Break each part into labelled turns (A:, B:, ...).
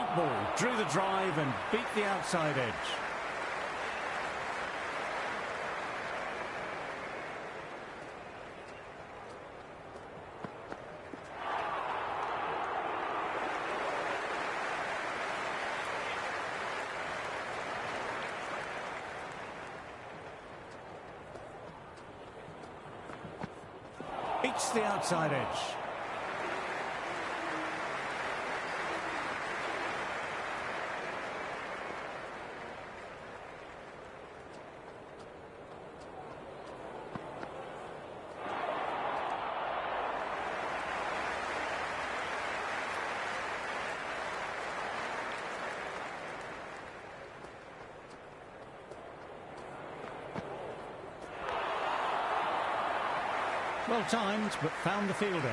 A: Great ball, drew the drive and beat the outside edge. Beats the outside edge. Well timed, but found the fielder.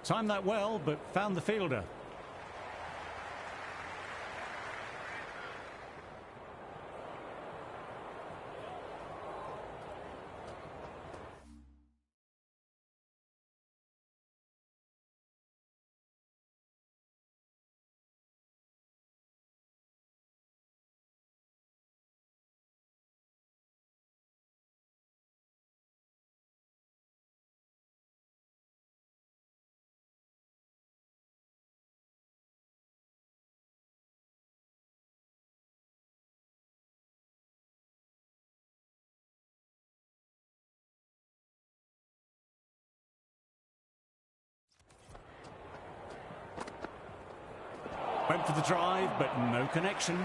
A: Timed that well, but found the fielder. Went for the drive, but no connection.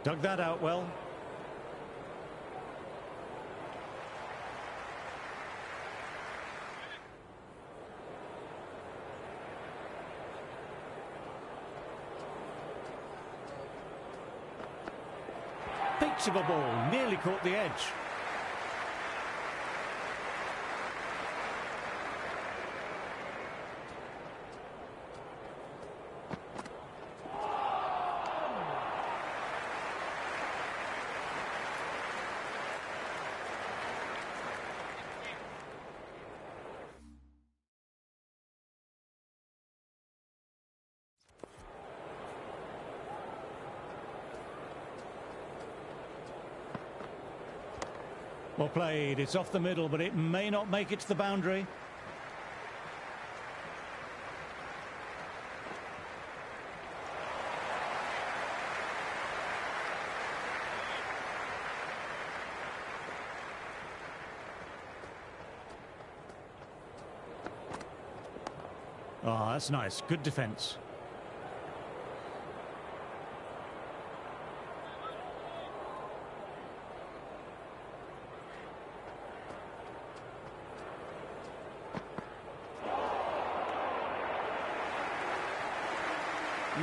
A: Dug that out well. Peach of a ball, nearly caught the edge. Well played, it's off the middle, but it may not make it to the boundary. Oh, that's nice, good defence.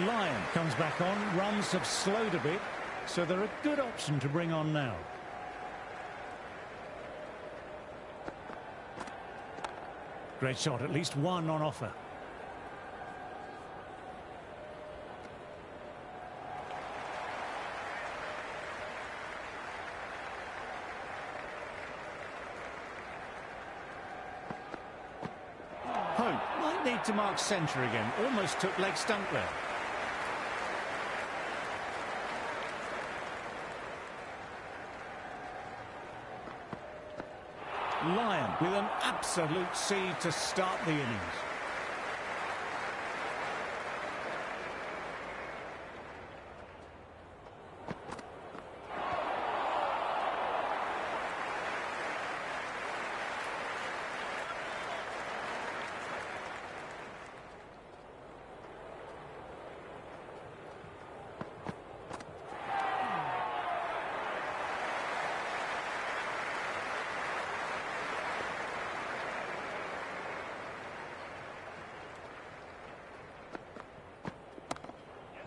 A: Lyon comes back on. Runs have slowed a bit, so they're a good option to bring on now. Great shot, at least one on offer. Pope might need to mark centre again. Almost took leg stump there. Lyon with an absolute seed to start the innings.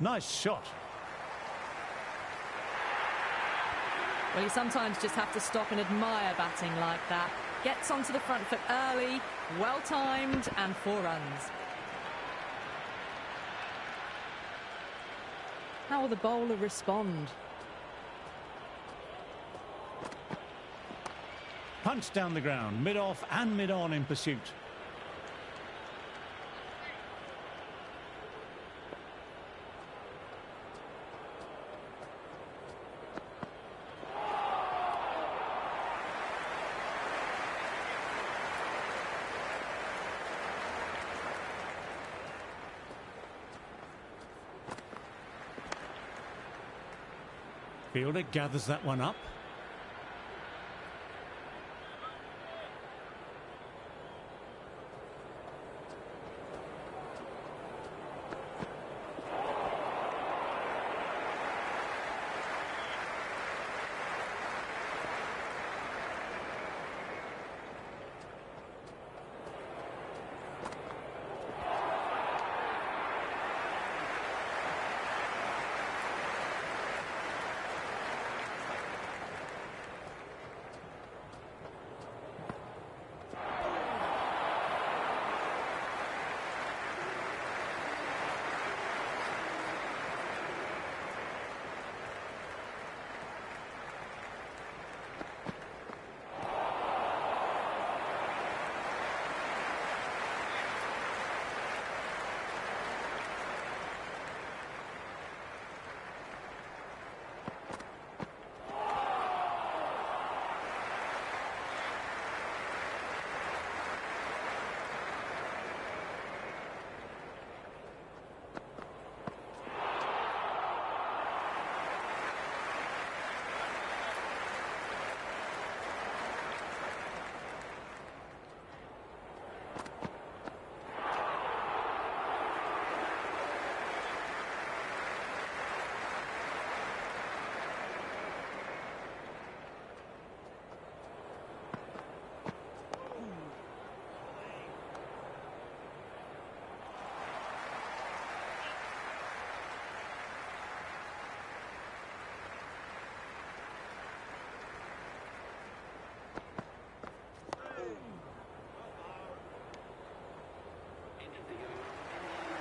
A: Nice shot.
B: Well, you sometimes just have to stop and admire batting like that. Gets onto the front foot early, well-timed, and 4 runs. How will the bowler respond?
A: Punch down the ground, mid-off and mid-on in pursuit. Fielder gathers that one up.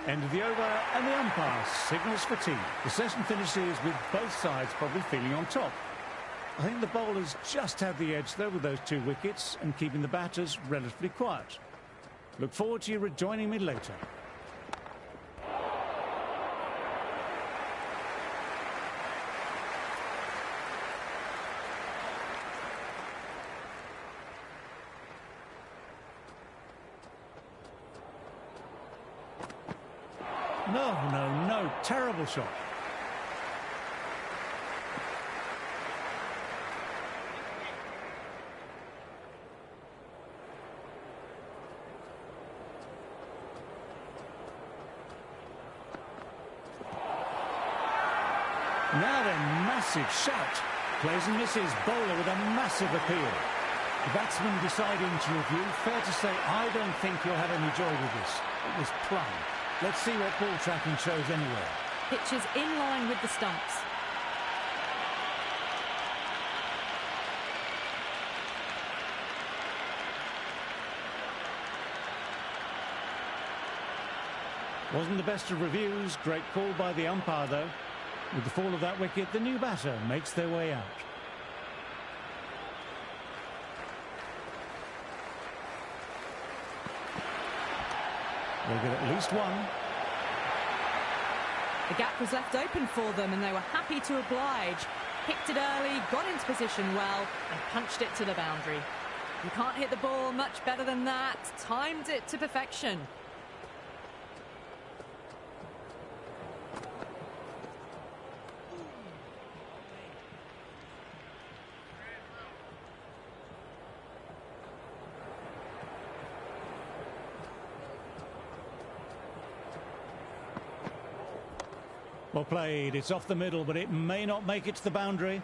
A: End of the over and the umpire signals for tea. The session finishes with both sides probably feeling on top. I think the bowlers just had the edge though with those 2 wickets and keeping the batters relatively quiet. Look forward to you rejoining me later. No, terrible shot. Now then, massive shout. Plays and misses, bowler with a massive appeal. The batsman deciding to review. Fair to say, I don't think you'll have any joy with this. It was plumb. Let's see what ball tracking shows anyway.
B: Pitch is in line with the stumps.
A: Wasn't the best of reviews. Great call by the umpire, though. With the fall of that wicket, the new batter makes their way out. They'll get at least one.
B: The gap was left open for them and they were happy to oblige. Picked it early, got into position well and punched it to the boundary. You can't hit the ball much better than that. Timed it to perfection.
A: Well played. It's off the middle, but it may not make it to the boundary.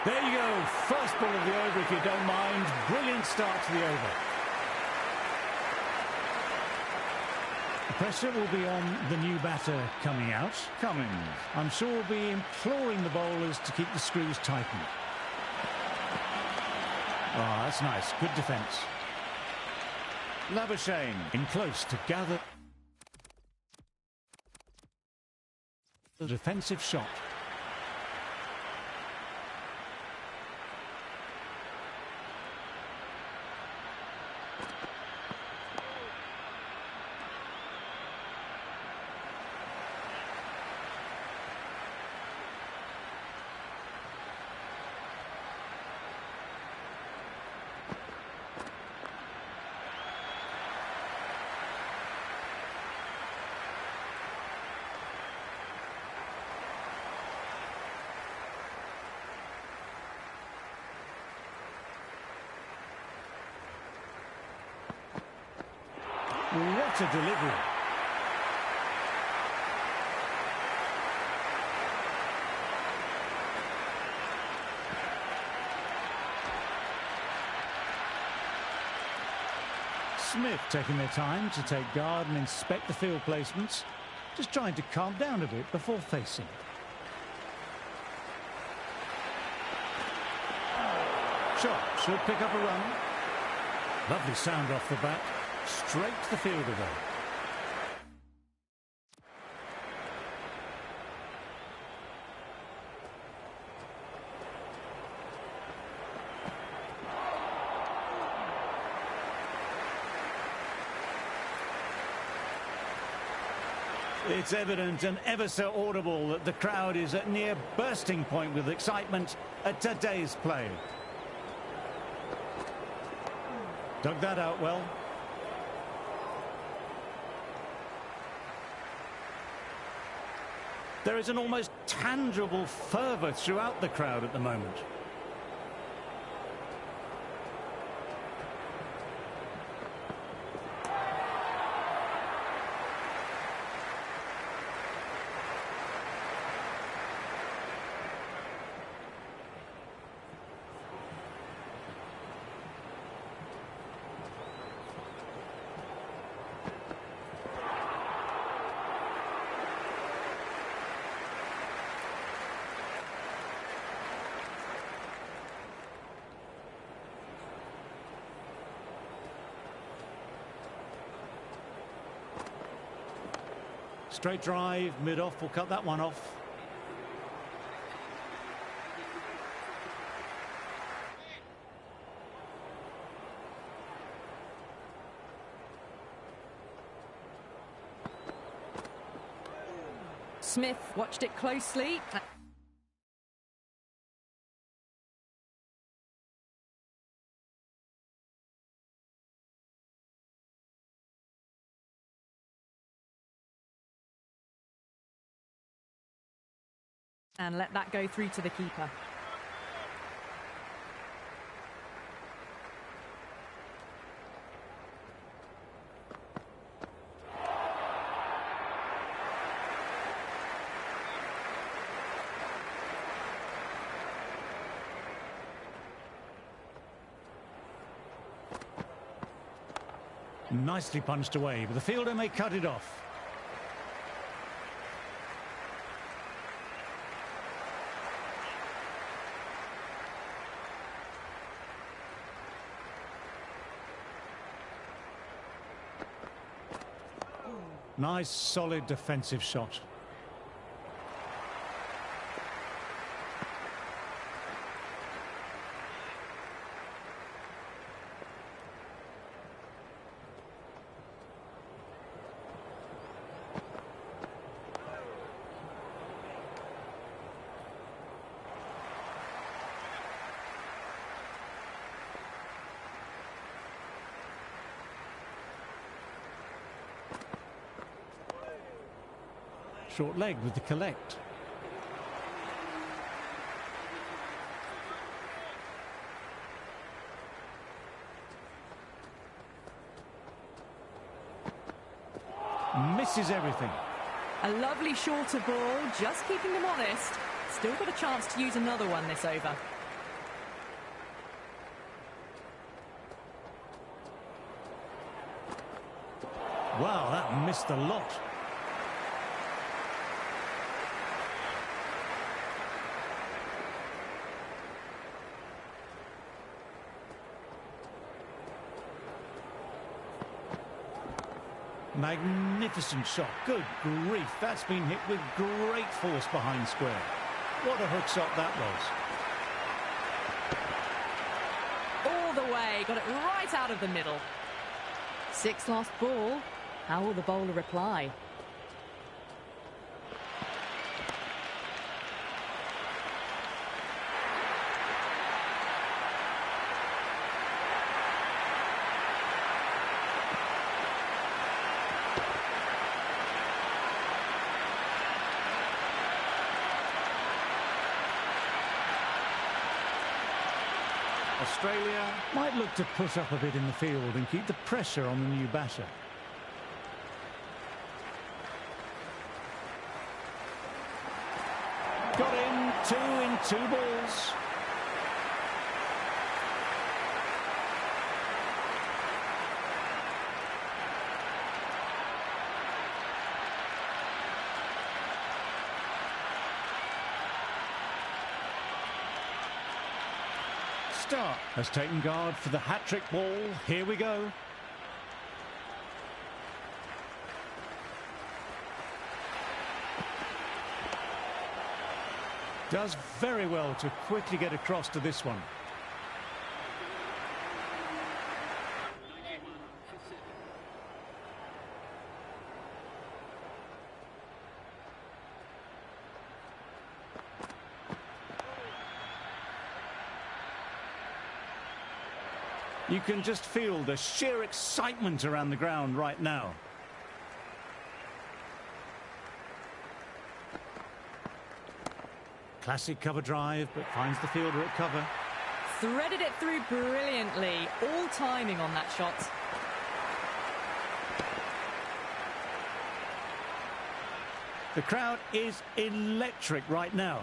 A: There you go, first ball of the over if you don't mind. Brilliant start to the over. The pressure will be on the new batter coming out. Cummins, I'm sure, will be imploring the bowlers to keep the screws tightened. Oh, that's nice, good defence. Labuschagne in close to gather the defensive shot. What a delivery. Smith taking their time to take guard and inspect the field placements. Just trying to calm down a bit before facing. Shot should pick up a run. Lovely sound off the bat. Straight to the fielder though. It's evident and ever so audible that the crowd is at near bursting point with excitement at today's play. Dug that out well. There is an almost tangible fervour throughout the crowd at the moment. Straight drive, mid-off, will cut that one off.
B: Smith watched it closely. And let that go through to the keeper.
A: Nicely punched away, but the fielder may cut it off. Nice, solid defensive shot. Short leg with the collect. Misses everything.
B: A lovely shorter ball, just keeping them honest. Still got a chance to use another one this over.
A: Wow, that missed a lot. Magnificent shot. Good grief. That's been hit with great force behind square. What a hook shot that was.
B: All the way. Got it right out of the middle. 6 lost ball. How will the bowler reply?
A: Australia might look to push up a bit in the field and keep the pressure on the new batter. Got in, 2 in 2 balls. Stark has taken guard for the hat-trick ball. Here we go. Does very well to quickly get across to this one. You can just feel the sheer excitement around the ground right now. Classic cover drive, but finds the fielder at cover.
B: Threaded it through brilliantly. All timing on that shot.
A: The crowd is electric right now.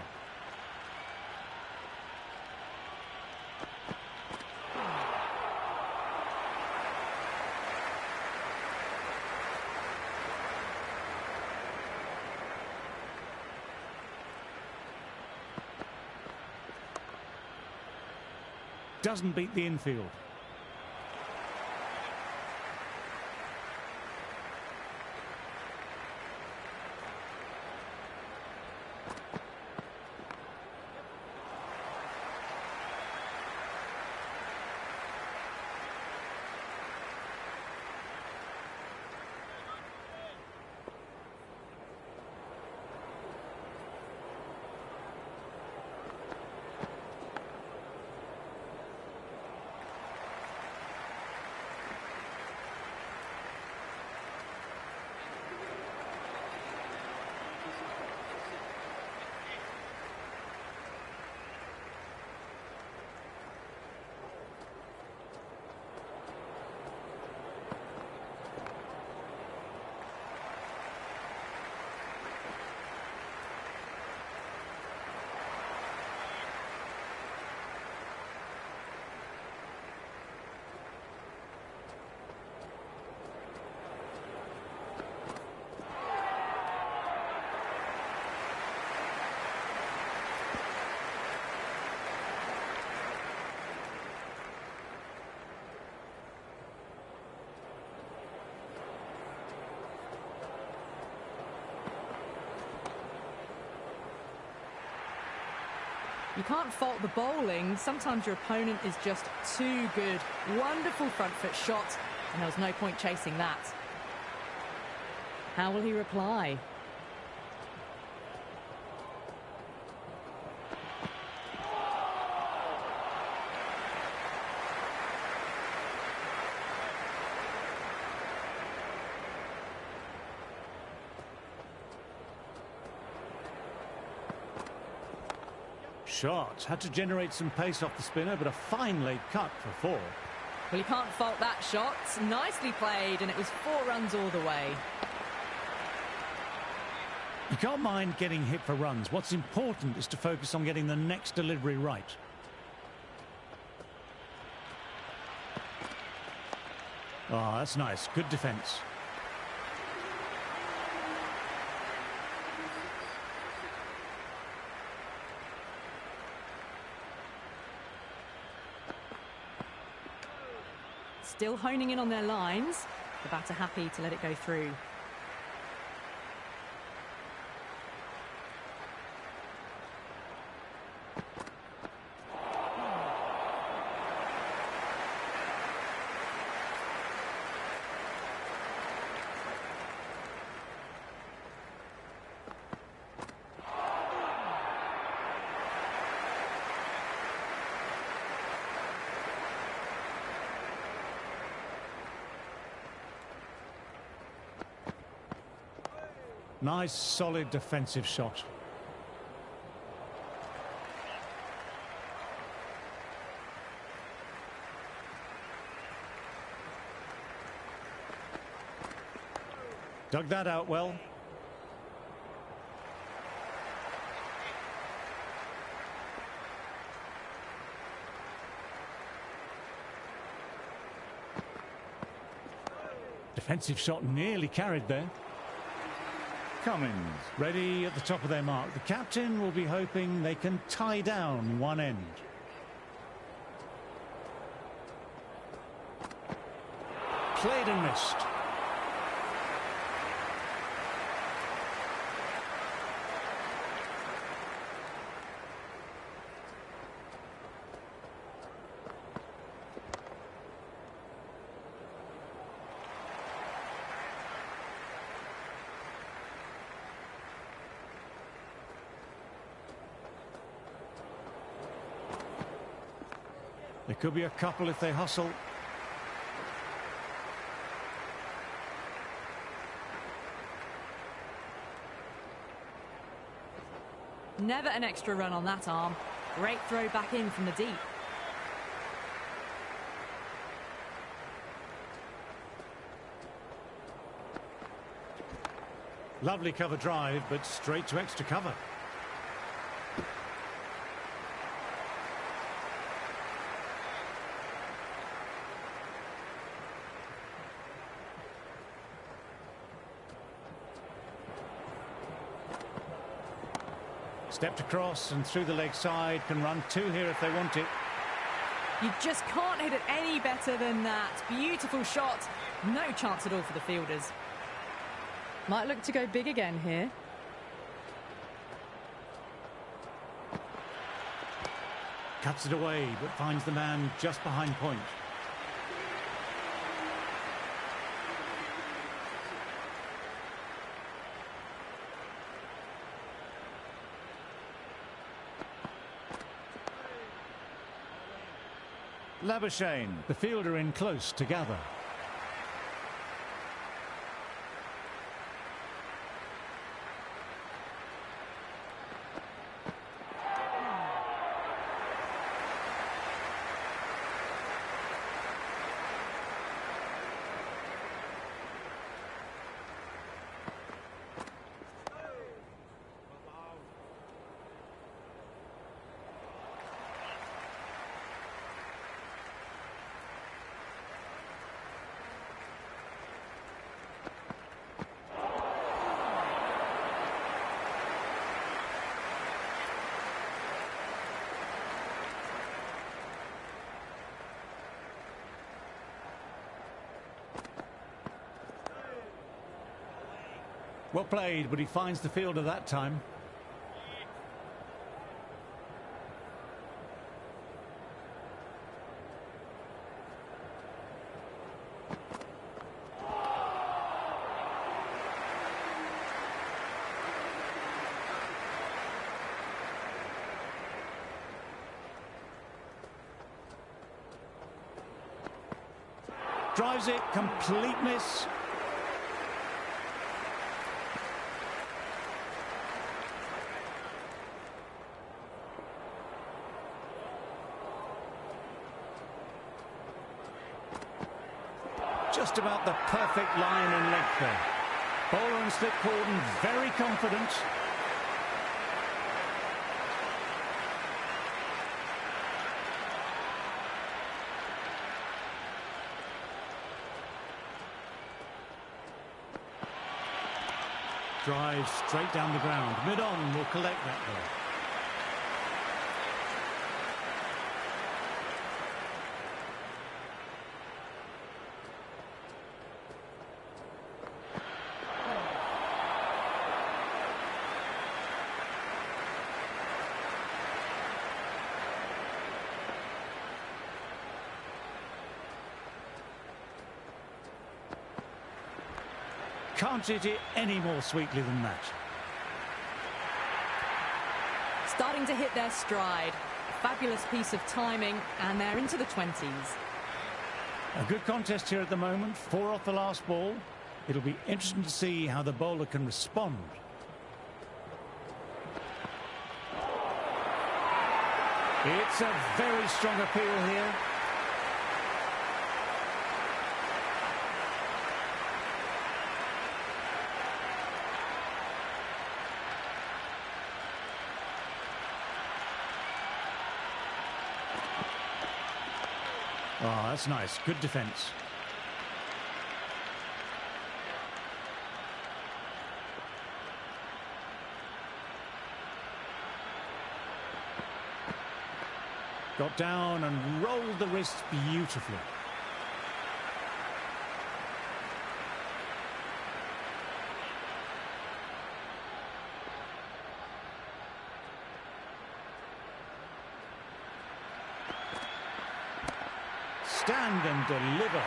A: Doesn't beat the infield.
B: You can't fault the bowling. Sometimes your opponent is just too good. Wonderful front foot shot, and there was no point chasing that. How will he reply?
A: Shot. Had to generate some pace off the spinner, but a fine late cut for 4.
B: Well, you can't fault that shot. Nicely played, and it was 4 runs all the way.
A: You can't mind getting hit for runs. What's important is to focus on getting the next delivery right. Oh, that's nice. Good defence.
B: Still honing in on their lines. The batter happy to let it go through.
A: Nice, solid defensive shot. Dug that out well. Defensive shot nearly carried there. Cummins ready at the top of their mark. The captain will be hoping they can tie down one end. Played and missed. There could be a couple if they hustle.
B: Never an extra run on that arm. Great throw back in from the deep.
A: Lovely cover drive, but straight to extra cover. Stepped across and through the leg side, can run 2 here if they want it.
B: You just can't hit it any better than that. Beautiful shot. No chance at all for the fielders. Might look to go big again here.
A: Cuts it away, but finds the man just behind point. Labuschagne, the fielder in close to gather. Well played, but he finds the fielder that time. Drives it, complete miss. Just about the perfect line and length there. Bowler and slip cordon, very confident. Drive straight down the ground. Mid-on will collect that ball. Can't hit it any more sweetly than that.
B: Starting to hit their stride. Fabulous piece of timing, and they're into the 20s.
A: A good contest here at the moment. 4 off the last ball. It'll be interesting to see how the bowler can respond. It's a very strong appeal here. Oh, that's nice. Good defence. Got down and rolled the wrist beautifully. Stand and deliver.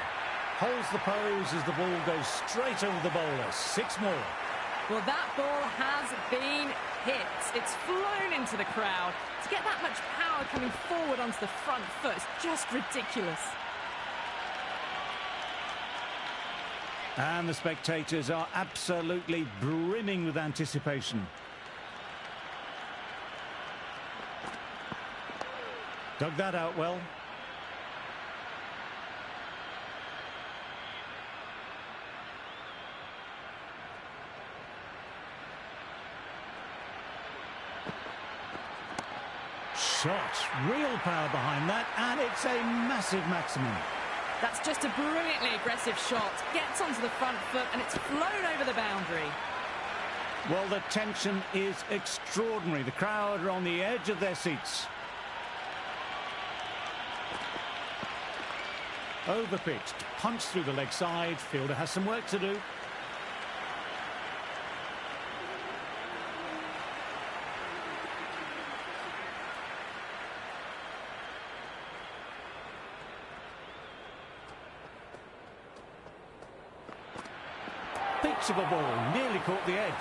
A: Holds the pose as the ball goes straight over the bowler. 6 more.
B: Well, that ball has been hit. It's flown into the crowd. To get that much power coming forward onto the front foot is just ridiculous.
A: And the spectators are absolutely brimming with anticipation. Dug that out well. Shot, real power behind that, and it's a massive maximum.
B: That's just a brilliantly aggressive shot. Gets onto the front foot and it's flown over the boundary.
A: Well, the tension is extraordinary. The crowd are on the edge of their seats. Overpitched, punched through the leg side. Fielder has some work to do. Pitch of a ball, nearly caught the edge.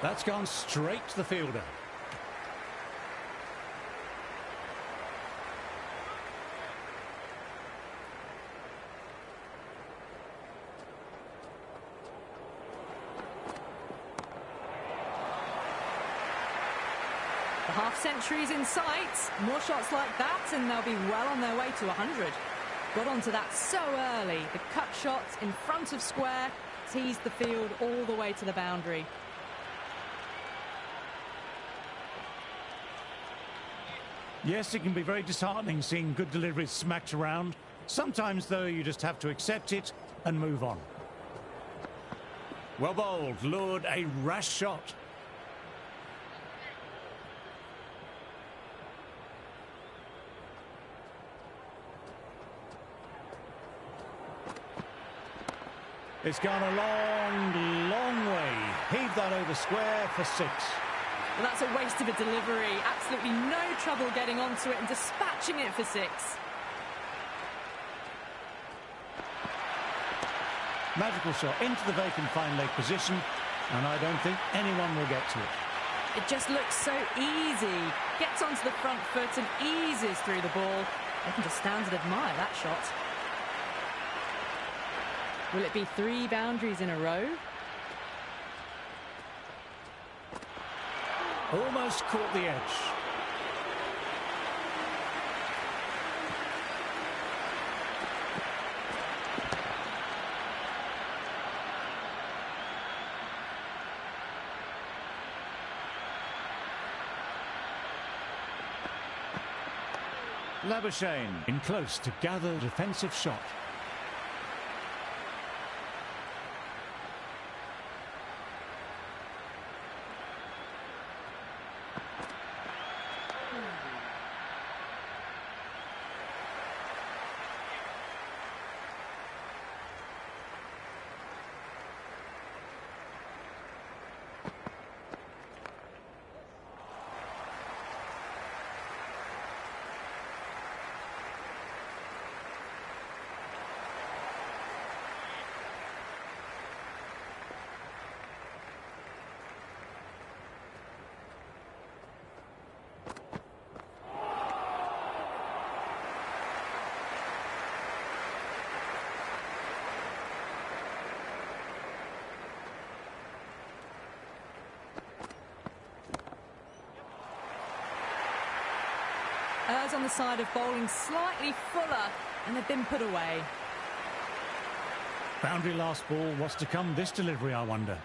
A: That's gone straight to the fielder.
B: The half-century's in sight. More shots like that and they'll be well on their way to 100. Got onto that so early. The cut shot in front of square teased the field all the way to the boundary.
A: Yes, it can be very disheartening seeing good deliveries smacked around. Sometimes, though, you just have to accept it and move on. Well bowled, lured a rash shot. It's gone a long, long way. Heave that over square for 6.
B: Well, that's a waste of a delivery. Absolutely no trouble getting onto it and dispatching it for 6.
A: Magical shot into the vacant fine leg position, and I don't think anyone will get to it.
B: It just looks so easy. Gets onto the front foot and eases through the ball. I can just stand and admire that shot. Will it be 3 boundaries in a row?
A: Almost caught the edge. Labuschagne in close to gather a defensive shot.
B: Errs on the side of bowling slightly fuller, and they've been put away.
A: Boundary last ball. What's to come this delivery, I wonder.